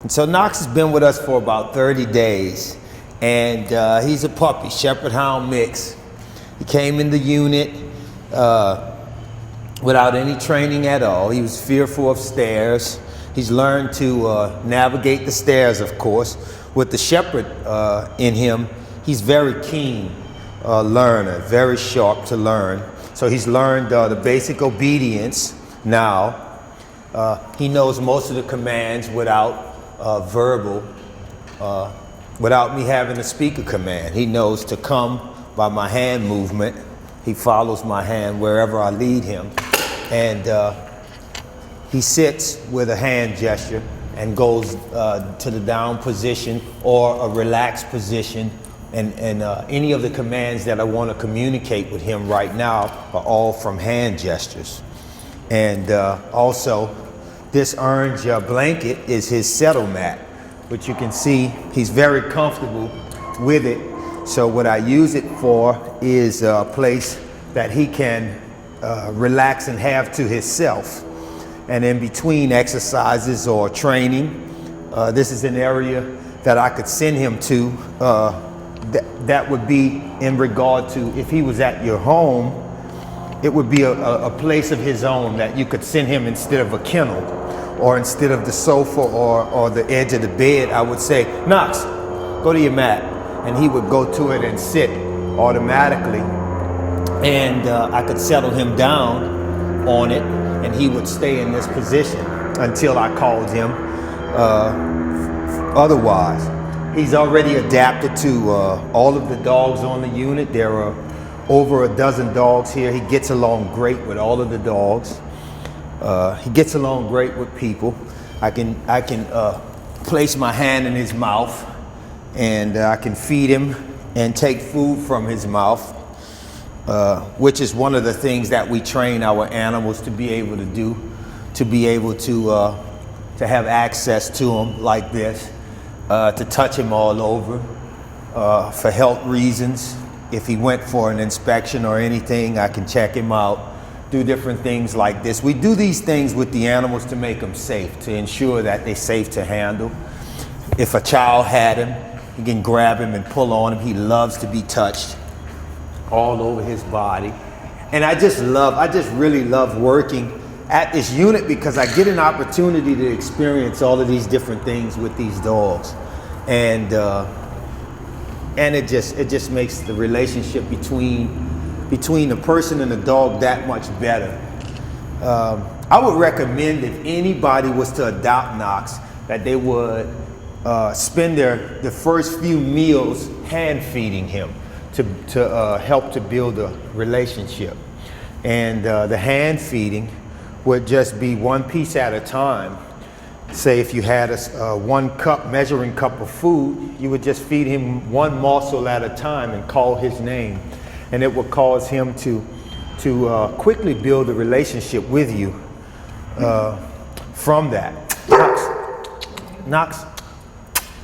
So Knox has been with us for about 30 days, and he's a puppy, Shepherd Hound mix. He came in the unit without any training at all. He was fearful of stairs. He's learned to navigate the stairs, of course. With the Shepherd in him, he's very keen learner, very sharp to learn. So he's learned the basic obedience now. He knows most of the commands without verbal, without me having to speak a command. He knows to come by my hand movement. He follows my hand wherever I lead him. And he sits with a hand gesture and goes to the down position or a relaxed position. And any of the commands that I want to communicate with him right now are all from hand gestures. And also, this orange blanket is his settle mat, which you can see he's very comfortable with it. So what I use it for is a place that he can relax and have to himself. And in between exercises or training, this is an area that I could send him to. That would be in regard to if he was at your home, it would be a place of his own that you could send him instead of a kennel or instead of the sofa or the edge of the bed. I would say, Knox, go to your mat. And he would go to it and sit automatically. And I could settle him down on it and he would stay in this position until I called him otherwise. He's already adapted to all of the dogs on the unit. There are over a dozen dogs here. He gets along great with all of the dogs. He gets along great with people. I can place my hand in his mouth and I can feed him and take food from his mouth, which is one of the things that we train our animals to be able to do, to be able to have access to him like this, to touch him all over for health reasons. If he went for an inspection or anything, I can check him out, do different things like this. We do these things with the animals to make them safe, to ensure that they're safe to handle. If a child had him, you can grab him and pull on him. He loves to be touched all over his body. And I just really love working at this unit because I get an opportunity to experience all of these different things with these dogs. And it just makes the relationship between the person and the dog that much better. I would recommend if anybody was to adopt Knox that they would spend the first few meals hand feeding him to help to build a relationship. And the hand feeding would just be one piece at a time. Say if you had a 1 cup measuring cup of food, you would just feed him one morsel at a time and call his name. And it would cause him to quickly build a relationship with you from that. Knox.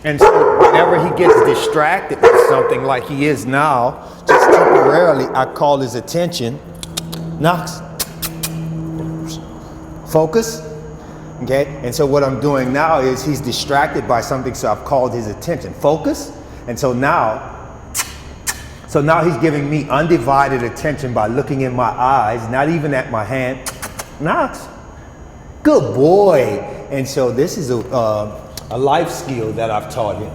And so whenever he gets distracted with something like he is now, just temporarily, I call his attention. Knox. Focus. Okay, and so what I'm doing now is he's distracted by something, so I've called his attention. Focus. And so now he's giving me undivided attention by looking in my eyes, not even at my hand. Knox, good boy. And so this is a life skill that I've taught him,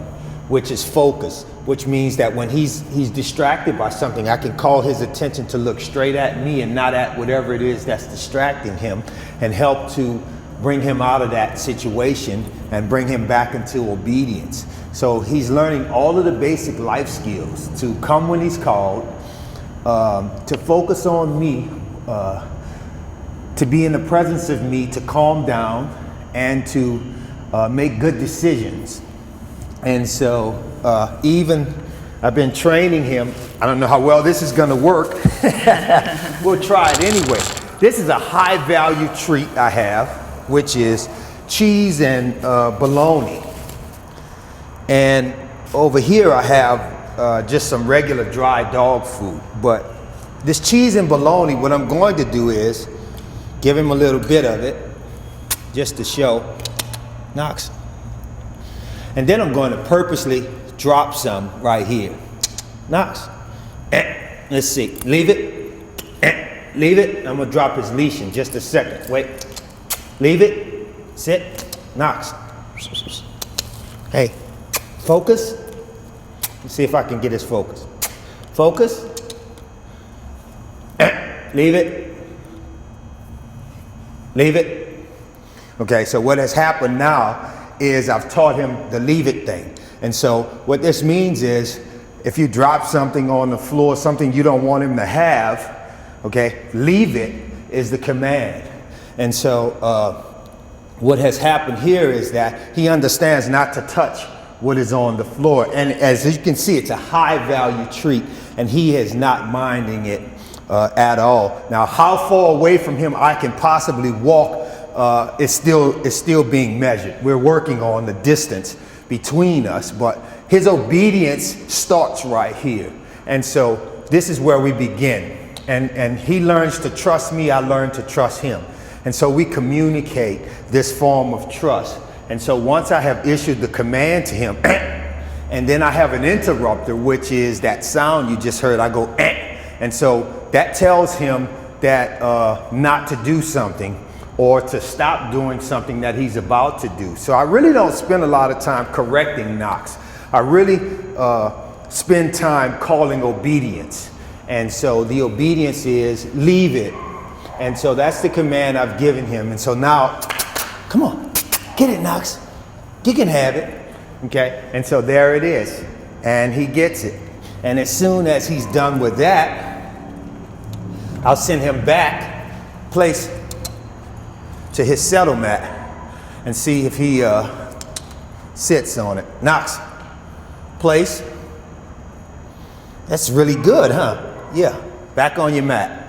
which is focus, which means that when he's distracted by something, I can call his attention to look straight at me and not at whatever it is that's distracting him, and help to bring him out of that situation and bring him back into obedience. So he's learning all of the basic life skills: to come when he's called, to focus on me, to be in the presence of me, to calm down, and to make good decisions. And so even I've been training him. I don't know how well this is going to work. We'll try it anyway. This is a high value treat I have, which is cheese and bologna. And over here I have just some regular dry dog food. But this cheese and bologna, what I'm going to do is give him a little bit of it, just to show. Knox, And then I'm going to purposely drop some right here. Knox. Let's see. Leave it. Leave it. I'm going to drop his leash in just a second. Wait. Leave it. Sit. Knox. Hey. Focus. Let's see if I can get his focus. Focus. Leave it. Leave it. Okay, so what has happened now is I've taught him the leave it thing. And so what this means is if you drop something on the floor, something you don't want him to have, okay, leave it is the command. And so what has happened here is that he understands not to touch what is on the floor. And as you can see, it's a high value treat and he is not minding it at all. Now, how far away from him I can possibly walk is still being measured. We're working on the distance between us, but his obedience starts right here. And so this is where we begin. And he learns to trust me, I learn to trust him. And so we communicate this form of trust. And so once I have issued the command to him, and then I have an interrupter, which is that sound you just heard, I go, and so that tells him that not to do something or to stop doing something that he's about to do. So I really don't spend a lot of time correcting Knox. I really spend time calling obedience. And so the obedience is leave it. And so that's the command I've given him. And so now, come on, get it, Knox. You can have it. Okay, and so there it is. And he gets it. And as soon as he's done with that, I'll send him back, place to his settle mat, and see if he sits on it. Knox, place. That's really good, huh? Yeah, back on your mat.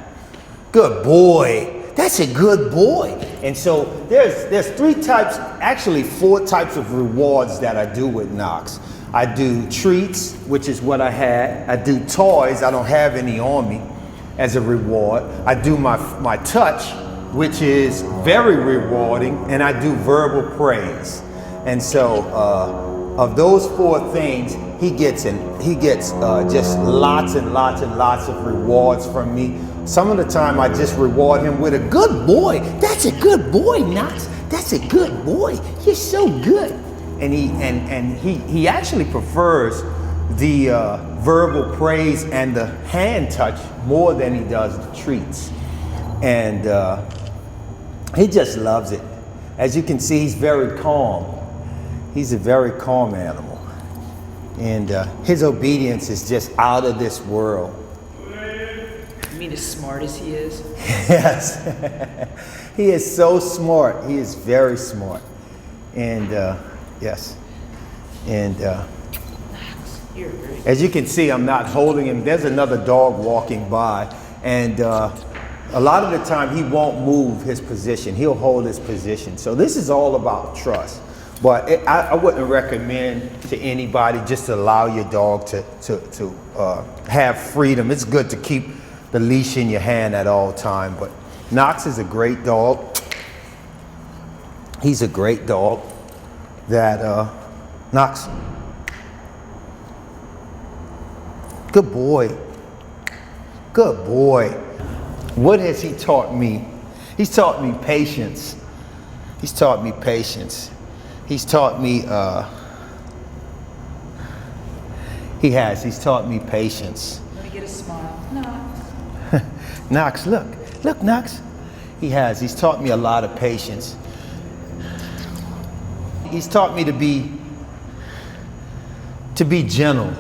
Good boy. That's a good boy. And so there's three types, actually 4 types of rewards that I do with Knox. I do treats, which is what I had. I do toys. I don't have any on me as a reward. I do my touch, which is very rewarding, and I do verbal praise. And so of those 4 things, he gets just lots and lots and lots of rewards from me. Some of the time I just reward him with a good boy. That's a good boy, Knox. That's a good boy. You're so good. And he actually prefers the verbal praise and the hand touch more than he does the treats. And he just loves it. As you can see, he's very calm. He's a very calm animal. And his obedience is just out of this world. You mean as smart as he is? Yes. He is so smart. He is very smart. And yes. And You're great. as you can see, I'm not holding him. There's another dog walking by. And a lot of the time he won't move his position. He'll hold his position. So this is all about trust. But I wouldn't recommend to anybody just to allow your dog to have freedom. It's good to keep the leash in your hand at all time. But Knox is a great dog. He's a great dog that, Knox, good boy. Good boy. What has he taught me? He's taught me patience. He's taught me patience. He's taught me, he's taught me patience. Let me get a smile. Knox. Knox, look, Knox. He's taught me a lot of patience. He's taught me to be gentle.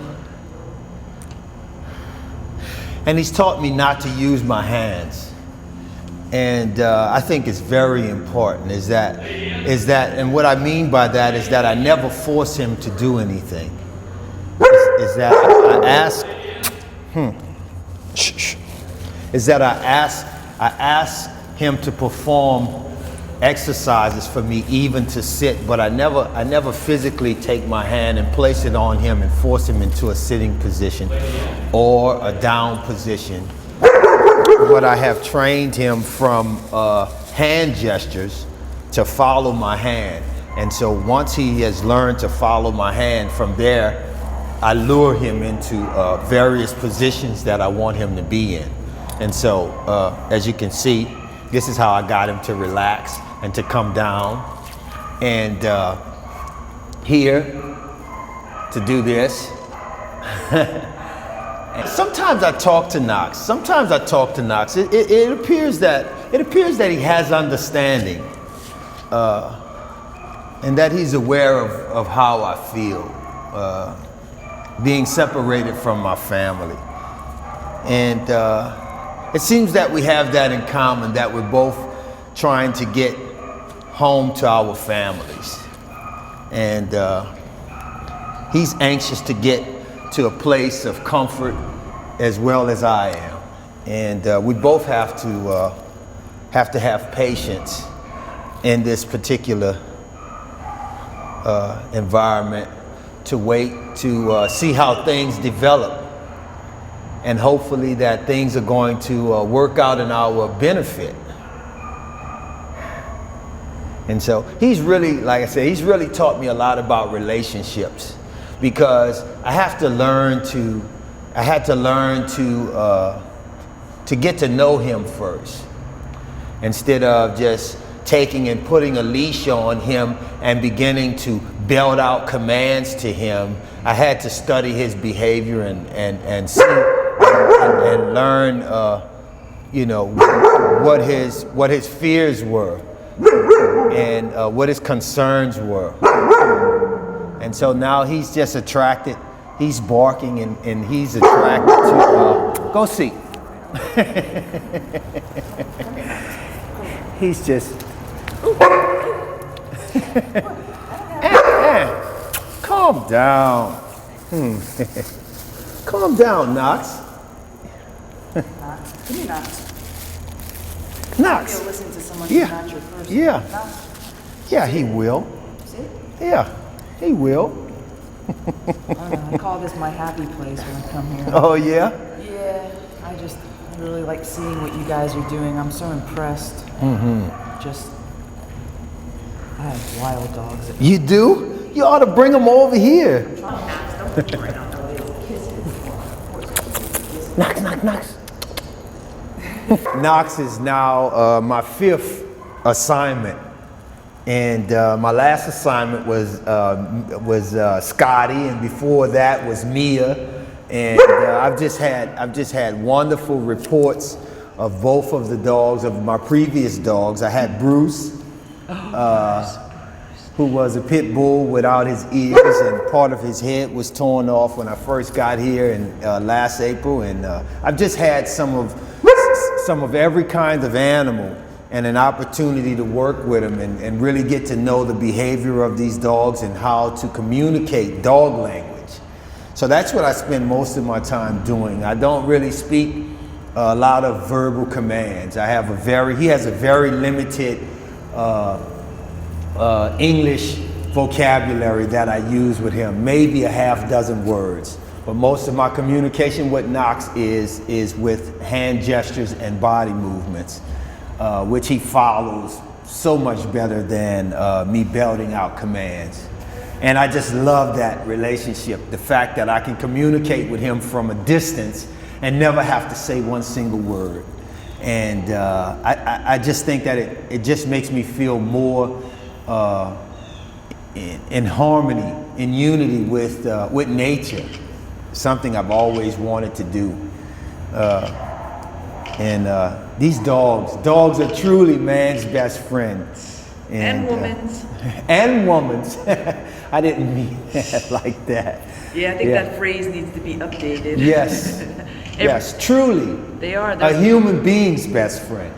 And he's taught me not to use my hands. And I think it's very important is that, and what I mean by that is that I never force him to do anything. Is that I ask him to perform exercises for me, even to sit, but I never physically take my hand and place it on him and force him into a sitting position or a down position. What I have trained him from hand gestures to follow my hand. And so once he has learned to follow my hand, from there, I lure him into various positions that I want him to be in. And so, as you can see, this is how I got him to relax and to come down. And here, to do this. Sometimes I talk to Knox. It appears that he has understanding, and that he's aware of how I feel, being separated from my family. And it seems that we have that in common, that we're both trying to get home to our families. And he's anxious to get to a place of comfort as well as I am. And we both have to have patience in this particular environment, to wait to see how things develop, and hopefully that things are going to work out in our benefit. And so he's really, like I said, he's really taught me a lot about relationships, because I had to learn to get to know him first, instead of just taking and putting a leash on him and beginning to belt out commands to him. I had to study his behavior and see and learn, what his fears were, and what his concerns were. And so now he's just attracted. He's barking and he's attracted to. Go see. He's just. Calm down. Calm down, Knox. Knox. Give me Knox. Knox. You'll listen to someone Yeah. who's not your person. Yeah. Knox. Yeah, he will. See? Yeah, he will. I call this my happy place when I come here. Oh, yeah? Yeah, I really like seeing what you guys are doing. I'm so impressed. I have wild dogs. You do? You ought to bring them over here. Knox, Knox, Knox. Knox is now my 5th assignment. And my last assignment was Scotty, and before that was Mia. And I've just had wonderful reports of both of the dogs, of my previous dogs. I had Bruce, who was a pit bull without his ears, and part of his head was torn off when I first got here in last April. And I've just had some of every kind of animal, and an opportunity to work with them and really get to know the behavior of these dogs and how to communicate dog language. So that's what I spend most of my time doing. I don't really speak a lot of verbal commands. He has a very limited English vocabulary that I use with him, maybe a half dozen words. But most of my communication with Knox is with hand gestures and body movements, which he follows so much better than me belting out commands. And I just love that relationship, the fact that I can communicate with him from a distance and never have to say one single word. And I just think that it just makes me feel more in harmony, in unity with nature, something I've always wanted to do. These dogs are truly man's best friend. And woman's. And woman's. I didn't mean that like that. Yeah, I think that phrase needs to be updated. Yes. Yes, truly. They are. A human being's best friend.